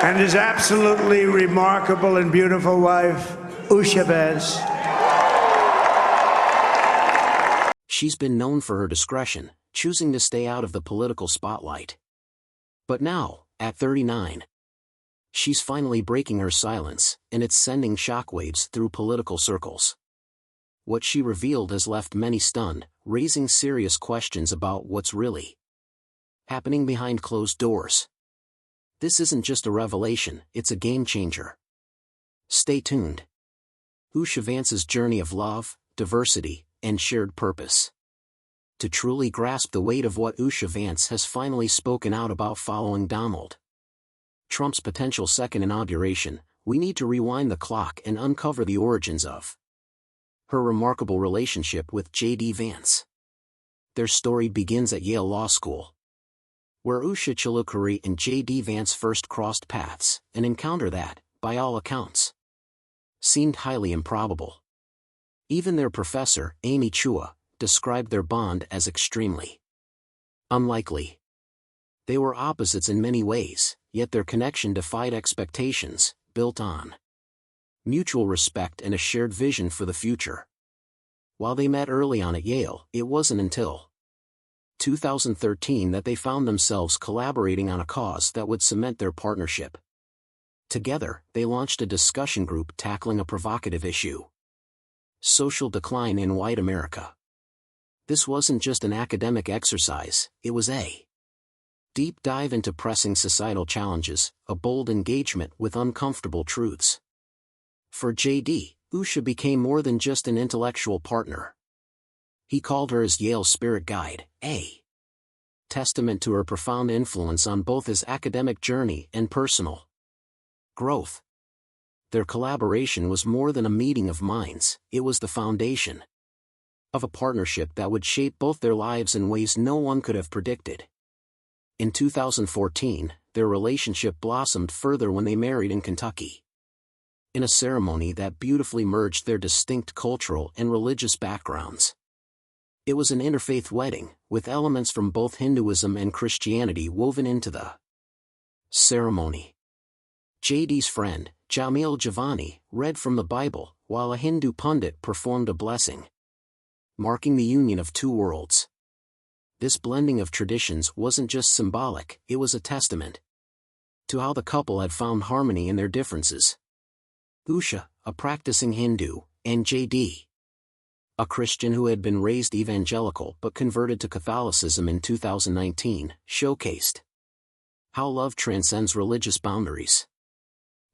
and his absolutely remarkable and beautiful wife, Usha Vance. She's been known for her discretion, choosing to stay out of the political spotlight. But now, at 39, she's finally breaking her silence, and it's sending shockwaves through political circles. What she revealed has left many stunned, raising serious questions about what's really happening behind closed doors. This isn't just a revelation, it's a game-changer. Stay tuned. Usha Vance's journey of love, diversity, and shared purpose. To truly grasp the weight of what Usha Vance has finally spoken out about following Donald Trump's potential second inauguration, we need to rewind the clock and uncover the origins of her remarkable relationship with J.D. Vance. Their story begins at Yale Law School, where Usha Chilukuri and J.D. Vance first crossed paths, an encounter that, by all accounts, seemed highly improbable. Even their professor, Amy Chua, described their bond as extremely unlikely. They were opposites in many ways, yet their connection defied expectations, built on mutual respect and a shared vision for the future. While they met early on at Yale, it wasn't until 2013 that they found themselves collaborating on a cause that would cement their partnership. Together, they launched a discussion group tackling a provocative issue: social decline in white America. This wasn't just an academic exercise, it was a deep dive into pressing societal challenges, a bold engagement with uncomfortable truths. For J.D., Usha became more than just an intellectual partner. He called her his Yale spirit guide, a testament to her profound influence on both his academic journey and personal growth. Their collaboration was more than a meeting of minds, it was the foundation of a partnership that would shape both their lives in ways no one could have predicted. In 2014, their relationship blossomed further when they married in Kentucky, in a ceremony that beautifully merged their distinct cultural and religious backgrounds. It was an interfaith wedding, with elements from both Hinduism and Christianity woven into the ceremony. J.D.'s friend, Jamil Javani, read from the Bible, while a Hindu pundit performed a blessing, marking the union of two worlds. This blending of traditions wasn't just symbolic, it was a testament to how the couple had found harmony in their differences. Usha, a practicing Hindu, and J.D., a Christian who had been raised evangelical but converted to Catholicism in 2019, showcased how love transcends religious boundaries.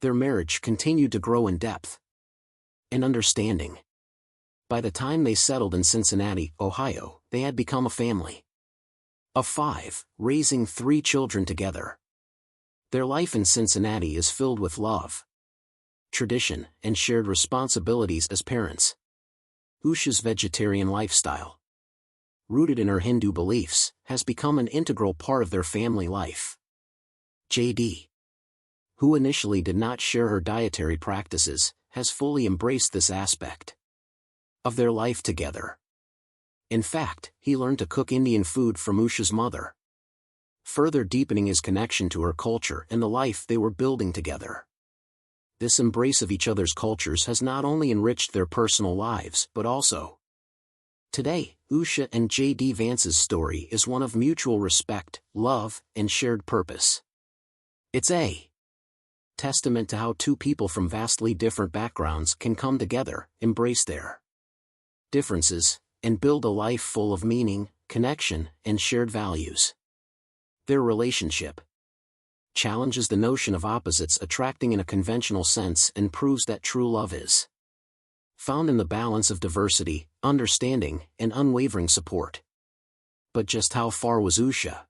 Their marriage continued to grow in depth and understanding. By the time they settled in Cincinnati, Ohio, they had become a family of 5, raising 3 children together. Their life in Cincinnati is filled with love, tradition, and shared responsibilities as parents. Usha's vegetarian lifestyle, rooted in her Hindu beliefs, has become an integral part of their family life. J.D., who initially did not share her dietary practices, has fully embraced this aspect of their life together. In fact, he learned to cook Indian food from Usha's mother, further deepening his connection to her culture and the life they were building together. This embrace of each other's cultures has not only enriched their personal lives but also, today, Usha and J.D. Vance's story is one of mutual respect, love, and shared purpose. It's a testament to how two people from vastly different backgrounds can come together, embrace their differences, and build a life full of meaning, connection, and shared values. Their relationship challenges the notion of opposites attracting in a conventional sense and proves that true love is found in the balance of diversity, understanding, and unwavering support. But just how far was Usha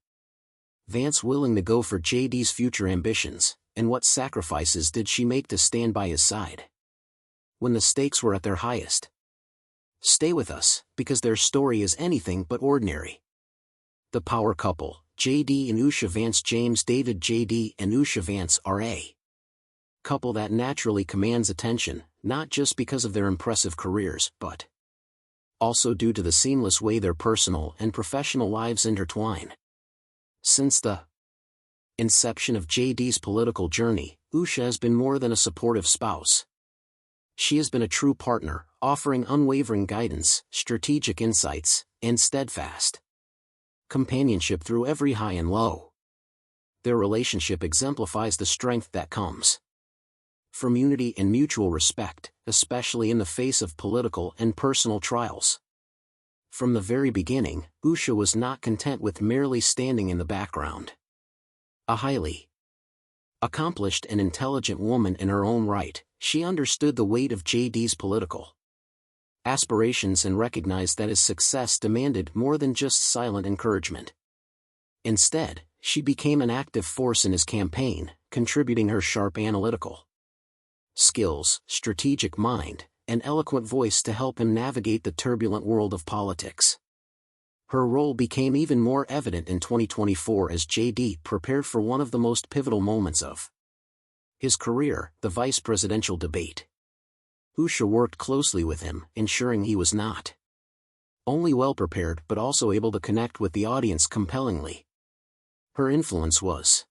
Vance willing to go for J.D.'s future ambitions, and what sacrifices did she make to stand by his side when the stakes were at their highest? Stay with us, because their story is anything but ordinary. The power couple, J.D. and Usha Vance. James David. J.D. and Usha Vance are a couple that naturally commands attention, not just because of their impressive careers, but also due to the seamless way their personal and professional lives intertwine. Since the Inception of JD's political journey, Usha has been more than a supportive spouse. She has been a true partner, offering unwavering guidance, strategic insights, and steadfast companionship through every high and low. Their relationship exemplifies the strength that comes from unity and mutual respect, especially in the face of political and personal trials. From the very beginning, Usha was not content with merely standing in the background. A highly accomplished and intelligent woman in her own right, she understood the weight of JD's political aspirations and recognized that his success demanded more than just silent encouragement. Instead, she became an active force in his campaign, contributing her sharp analytical skills, strategic mind, and eloquent voice to help him navigate the turbulent world of politics. Her role became even more evident in 2024 as JD prepared for one of the most pivotal moments of his career, the vice presidential debate. Usha worked closely with him, ensuring he was not only well prepared but also able to connect with the audience compellingly. Her influence was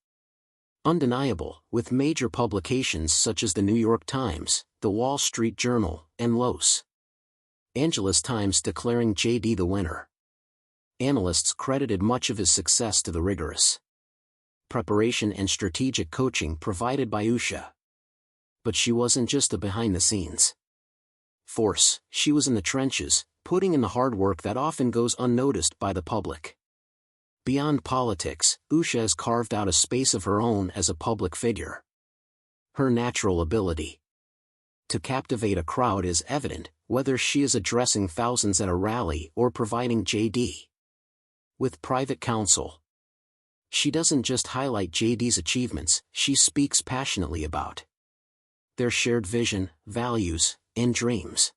undeniable, with major publications such as the New York Times, the Wall Street Journal, and Los Angeles Times declaring JD the winner. Analysts credited much of his success to the rigorous preparation and strategic coaching provided by Usha. But she wasn't just a behind-the-scenes force, she was in the trenches, putting in the hard work that often goes unnoticed by the public. Beyond politics, Usha has carved out a space of her own as a public figure. Her natural ability to captivate a crowd is evident, whether she is addressing thousands at a rally or providing JD with private counsel. She doesn't just highlight JD's achievements, she speaks passionately about their shared vision, values, and dreams.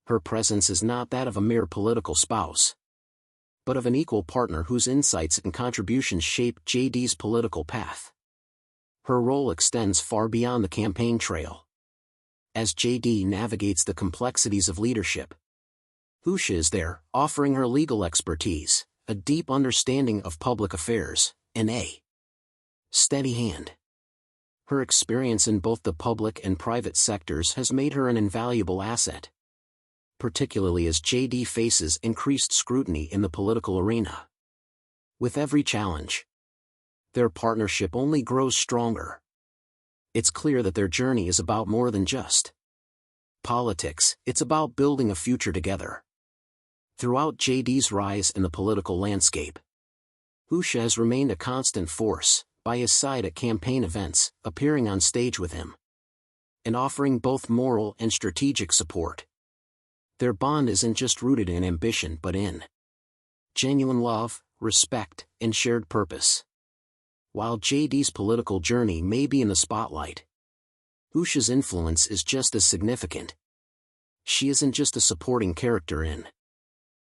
Her presence is not that of a mere political spouse, but of an equal partner whose insights and contributions shape JD's political path. Her role extends far beyond the campaign trail. As JD navigates the complexities of leadership, Usha is there, offering her legal expertise, a deep understanding of public affairs, and a steady hand. Her experience in both the public and private sectors has made her an invaluable asset, particularly as JD faces increased scrutiny in the political arena. With every challenge, their partnership only grows stronger. It's clear that their journey is about more than just politics, it's about building a future together. Throughout JD's rise in the political landscape, Usha has remained a constant force, by his side at campaign events, appearing on stage with him, and offering both moral and strategic support. Their bond isn't just rooted in ambition but in genuine love, respect, and shared purpose. While JD's political journey may be in the spotlight, Usha's influence is just as significant. She isn't just a supporting character in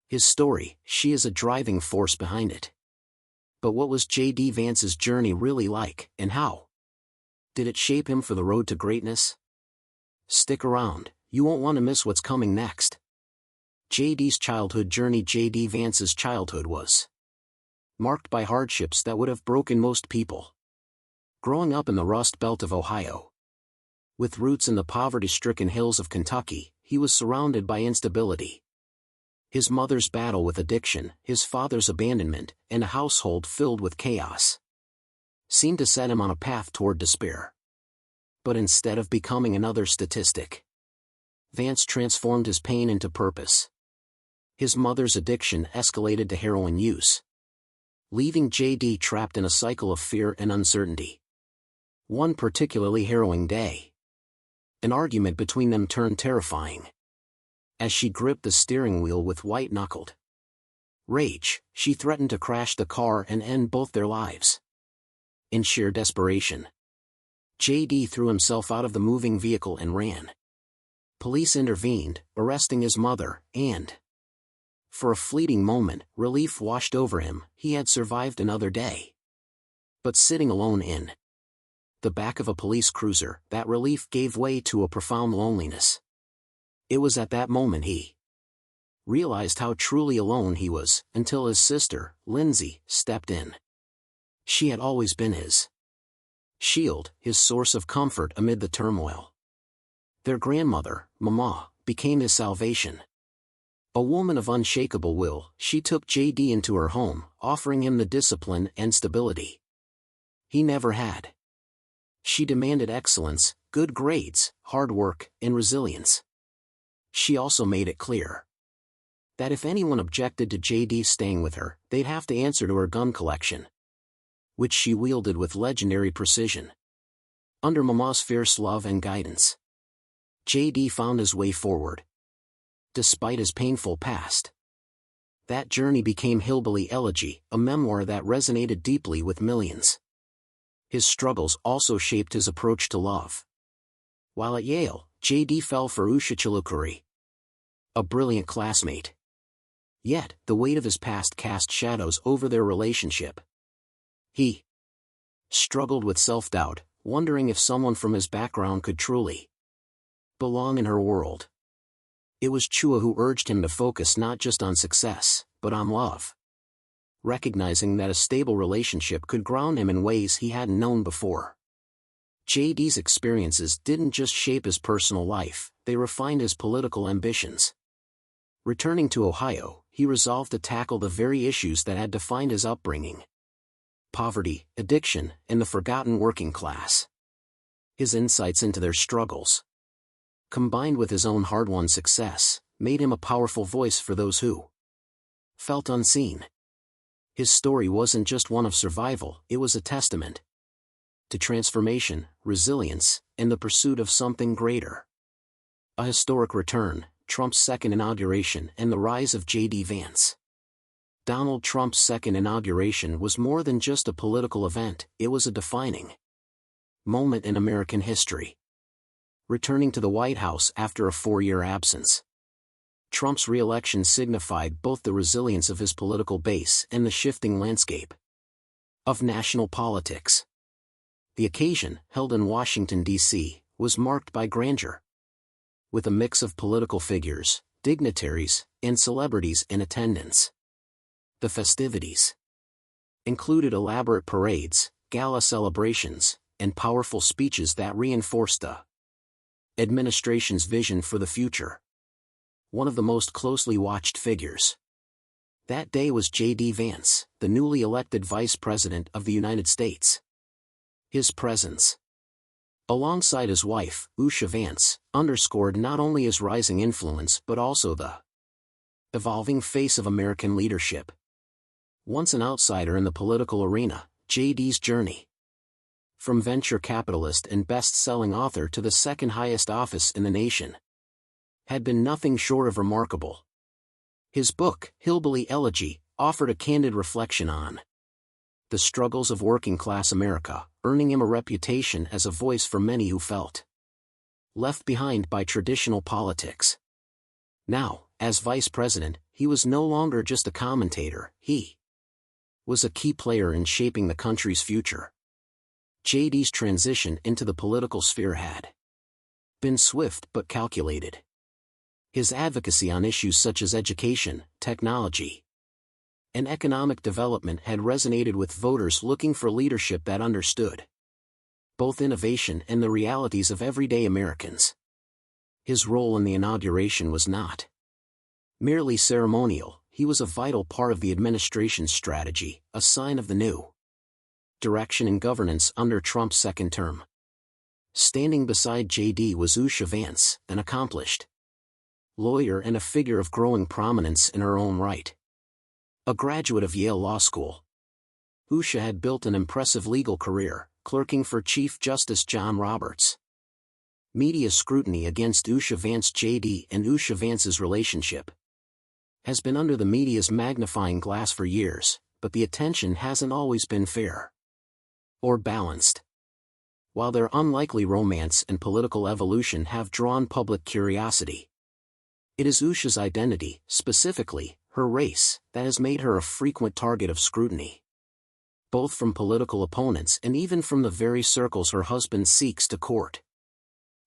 his story, she is a driving force behind it. But what was JD Vance's journey really like, and how did it shape him for the road to greatness? Stick around, you won't want to miss what's coming next. JD's childhood journey. JD Vance's childhood was marked by hardships that would have broken most people. Growing up in the Rust Belt of Ohio, with roots in the poverty-stricken hills of Kentucky, he was surrounded by instability. His mother's battle with addiction, his father's abandonment, and a household filled with chaos seemed to set him on a path toward despair. But instead of becoming another statistic, Vance transformed his pain into purpose. His mother's addiction escalated to heroin use, leaving JD trapped in a cycle of fear and uncertainty. One particularly harrowing day, an argument between them turned terrifying. As she gripped the steering wheel with white-knuckled rage, she threatened to crash the car and end both their lives. In sheer desperation, JD threw himself out of the moving vehicle and ran. Police intervened, arresting his mother, and for a fleeting moment, relief washed over him. He had survived another day. But sitting alone in the back of a police cruiser, that relief gave way to a profound loneliness. It was at that moment he realized how truly alone he was, until his sister, Lindsay, stepped in. She had always been his shield, his source of comfort amid the turmoil. Their grandmother, Mama, became his salvation. A woman of unshakable will, she took JD into her home, offering him the discipline and stability he never had. She demanded excellence, good grades, hard work, and resilience. She also made it clear that if anyone objected to JD staying with her, they'd have to answer to her gun collection, which she wielded with legendary precision. Under Mama's fierce love and guidance, JD found his way forward, despite his painful past. That journey became Hillbilly Elegy, a memoir that resonated deeply with millions. His struggles also shaped his approach to love. While at Yale, JD fell for Usha Chilukuri, a brilliant classmate. Yet, the weight of his past cast shadows over their relationship. He struggled with self-doubt, wondering if someone from his background could truly belong in her world. It was Chua who urged him to focus not just on success, but on love, recognizing that a stable relationship could ground him in ways he hadn't known before. JD's experiences didn't just shape his personal life, they refined his political ambitions. Returning to Ohio, he resolved to tackle the very issues that had defined his upbringing: poverty, addiction, and the forgotten working class. His insights into their struggles, combined with his own hard-won success, made him a powerful voice for those who felt unseen. His story wasn't just one of survival, it was a testament to transformation, resilience, and the pursuit of something greater. A historic return, Trump's second inauguration, and the rise of J.D. Vance. Donald Trump's second inauguration was more than just a political event, it was a defining moment in American history. Returning to the White House after a 4-year absence, Trump's re-election signified both the resilience of his political base and the shifting landscape of national politics. The occasion, held in Washington, D.C., was marked by grandeur, with a mix of political figures, dignitaries, and celebrities in attendance. The festivities included elaborate parades, gala celebrations, and powerful speeches that reinforced the administration's vision for the future. One of the most closely watched figures that day was J.D. Vance, the newly elected Vice President of the United States. His presence, alongside his wife, Usha Vance, underscored not only his rising influence but also the evolving face of American leadership. Once an outsider in the political arena, J.D.'s journey from venture capitalist and best-selling author to the second highest office in the nation had been nothing short of remarkable. His book, Hillbilly Elegy, offered a candid reflection on the struggles of working-class America, earning him a reputation as a voice for many who felt left behind by traditional politics. Now, as vice president, he was no longer just a commentator, he was a key player in shaping the country's future. JD's transition into the political sphere had been swift but calculated. His advocacy on issues such as education, technology, and economic development had resonated with voters looking for leadership that understood both innovation and the realities of everyday Americans. His role in the inauguration was not merely ceremonial, he was a vital part of the administration's strategy, a sign of the new direction in governance under Trump's second term. Standing beside JD was Usha Vance, an accomplished lawyer and a figure of growing prominence in her own right. A graduate of Yale Law School, Usha had built an impressive legal career, clerking for Chief Justice John Roberts. Media scrutiny against Usha Vance. JD and Usha Vance's relationship has been under the media's magnifying glass for years, but the attention hasn't always been fair or balanced. While their unlikely romance and political evolution have drawn public curiosity, it is Usha's identity, specifically her race, that has made her a frequent target of scrutiny, both from political opponents and even from the very circles her husband seeks to court.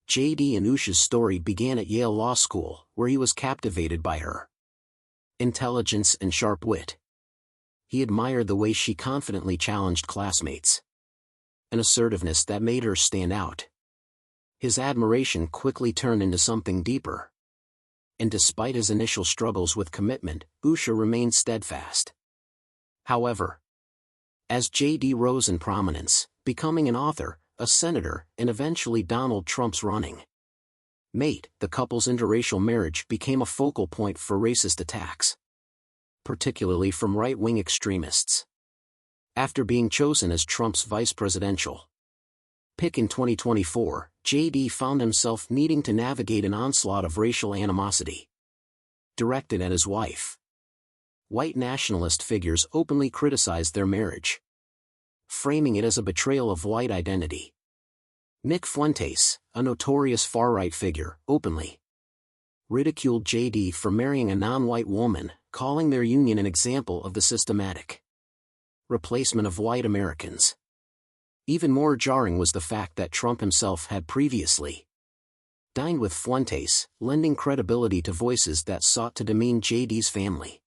JD and Usha's story began at Yale Law School, where he was captivated by her intelligence and sharp wit. he admired the way she confidently challenged classmates. An assertiveness that made her stand out. His admiration quickly turned into something deeper. And despite his initial struggles with commitment, Usha remained steadfast. However, as JD rose in prominence, becoming an author, a senator, and eventually Donald Trump's running mate, the couple's interracial marriage became a focal point for racist attacks, particularly from right-wing extremists. After being chosen as Trump's vice presidential pick in 2024, JD found himself needing to navigate an onslaught of racial animosity directed at his wife. White nationalist figures openly criticized their marriage, framing it as a betrayal of white identity. Nick Fuentes, a notorious far-right figure, openly ridiculed JD for marrying a non-white woman, calling their union an example of the systematic replacement of white Americans. Even more jarring was the fact that Trump himself had previously dined with Fuentes, lending credibility to voices that sought to demean JD's family.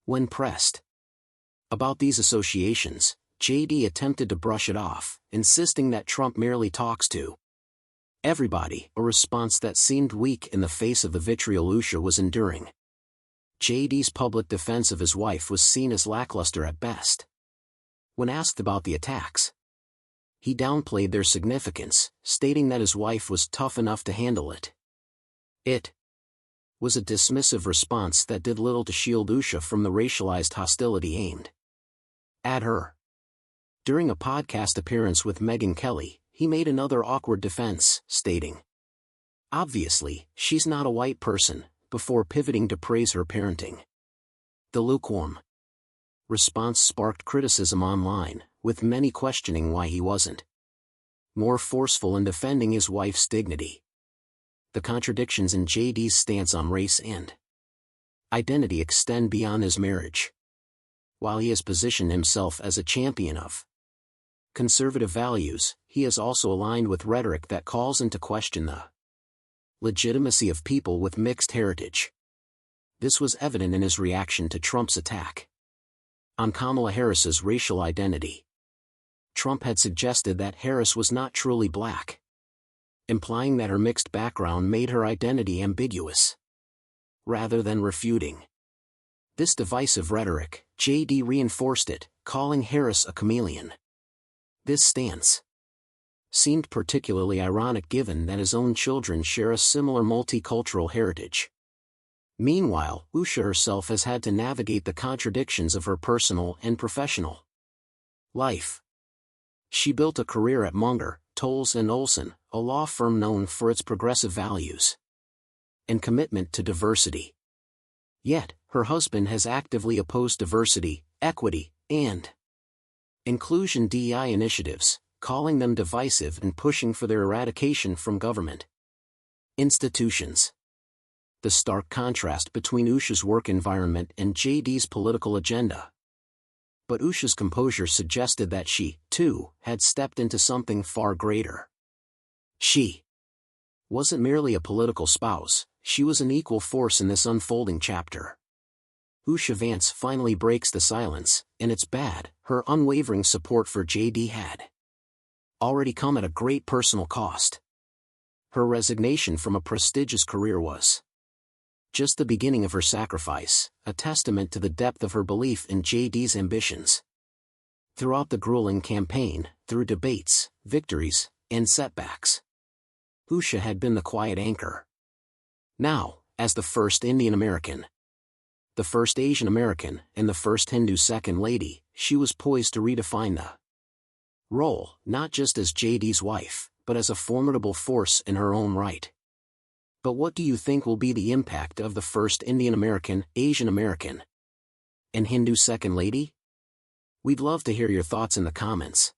When pressed about these associations, JD attempted to brush it off, insisting that Trump merely talks to everybody, a response that seemed weak in the face of the vitriol Usha was enduring. JD's public defense of his wife was seen as lackluster at best. When asked about the attacks, he downplayed their significance, stating that his wife was tough enough to handle it. It was a dismissive response that did little to shield Usha from the racialized hostility aimed at her. During a podcast appearance with Megyn Kelly, he made another awkward defense, stating, "Obviously, she's not a white person," before pivoting to praise her parenting. The lukewarm response sparked criticism online, with many questioning why he wasn't more forceful in defending his wife's dignity. The contradictions in JD's stance on race and identity extend beyond his marriage. While he has positioned himself as a champion of conservative values, he is also aligned with rhetoric that calls into question the legitimacy of people with mixed heritage. This was evident in his reaction to Trump's attack on Kamala Harris's racial identity. Trump had suggested that Harris was not truly black, implying that her mixed background made her identity ambiguous, rather than refuting this divisive rhetoric. JD reinforced it, calling Harris a chameleon. This stance seemed particularly ironic given that his own children share a similar multicultural heritage. Meanwhile, Usha herself has had to navigate the contradictions of her personal and professional life. She built a career at Munger, Tolles & Olson, a law firm known for its progressive values and commitment to diversity. Yet, her husband has actively opposed diversity, equity, and inclusion DEI initiatives, calling them divisive and pushing for their eradication from government institutions. The stark contrast between Usha's work environment and JD's political agenda. But Usha's composure suggested that she, too, had stepped into something far greater. She wasn't merely a political spouse, she was an equal force in this unfolding chapter. Usha Vance finally breaks the silence, and it's bad. Her unwavering support for JD had already come at a great personal cost. Her resignation from a prestigious career was just the beginning of her sacrifice, a testament to the depth of her belief in JD's ambitions. Throughout the grueling campaign, through debates, victories, and setbacks, Usha had been the quiet anchor. Now, as the first Indian American, the first Asian American, and the first Hindu second lady, she was poised to redefine the role, not just as JD's wife, but as a formidable force in her own right. But what do you think will be the impact of the first Indian American, Asian American, and Hindu second lady? We'd love to hear your thoughts in the comments.